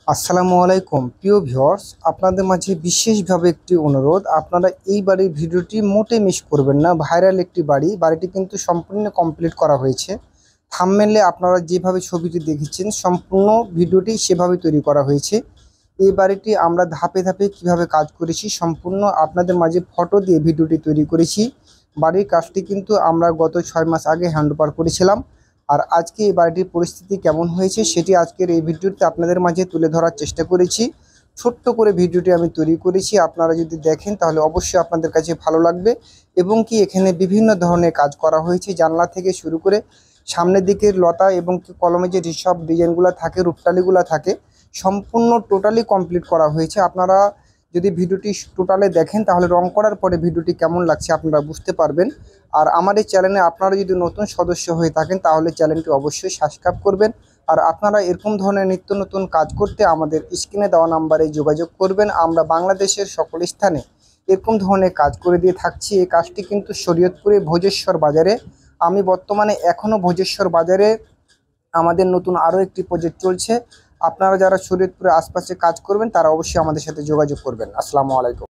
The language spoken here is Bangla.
আসসালামু আলাইকুম প্রিয় ভিউয়ার্স, আপনাদের মাঝে বিশেষভাবে একটি অনুরোধ। আপনারা এই বাড়ির ভিডিওটি মোটে মিস করবেন না। ভাইরাল একটি বাড়িটি কিন্তু সম্পূর্ণ কমপ্লিট করা হয়েছে। থাম্বনেলে আপনারা যেভাবে ছবিটি দেখেছেন সম্পূর্ণ ভিডিওটি সেভাবে তৈরি করা হয়েছে। এই বাড়িটি আমরা ধাপে ধাপে কিভাবে কাজ করেছি সম্পূর্ণ আপনাদের মাঝে ফটো দিয়ে ভিডিওটি তৈরি করেছি। বাড়ির কাজটি কিন্তু আমরা গত 6 মাস আগে হ্যান্ডওভার করেছিলাম। আর আজকে এই বাড়িটির পরিস্থিতি কেমন হয়েছে সেটি আজকের এই ভিডিওতে আপনাদের মাঝে তুলে ধরার চেষ্টা করেছি। ছোট্ট করে ভিডিওটি আমি তৈরি করেছি, আপনারা যদি দেখেন তাহলে অবশ্যই আপনাদের কাছে ভালো লাগবে। এবং কি এখানে বিভিন্ন ধরনের কাজ করা হয়েছে, জানলা থেকে শুরু করে সামনের দিকের লতা এবং কি কলমে যে যেসব ডিজাইনগুলো থাকে, রূপটালিগুলো থাকে, সম্পূর্ণ টোটালি কমপ্লিট করা হয়েছে। আপনারা যদি ভিডিওটি টোটালে দেখেন তাহলে রং করার পরে ভিডিওটি কেমন লাগছে আপনারা বুঝতে পারবেন। আর আমার এই চ্যানেলে আপনারা যদি নতুন সদস্য হয়ে থাকেন তাহলে চ্যানেলটি অবশ্যই সাবস্ক্রাইব করবেন। আর আপনারা এরকম ধরনের নিত্য নতুন কাজ করতে আমাদের স্ক্রিনে দেওয়া নাম্বারে যোগাযোগ করবেন। আমরা বাংলাদেশের সকল স্থানে এরকম ধরনের কাজ করে দিয়ে থাকছি। এই কাজটি কিন্তু শরীয়তপুরে ভোজেশ্বর বাজারে, আমি বর্তমানে এখনও ভোজেশ্বর বাজারে আমাদের নতুন আরও একটি প্রজেক্ট চলছে। আপনারা যারা শরীয়তপুরের আশপাশে কাজ করবেন তারা অবশ্যই আমাদের সাথে যোগাযোগ করবেন। আসসালামু আলাইকুম।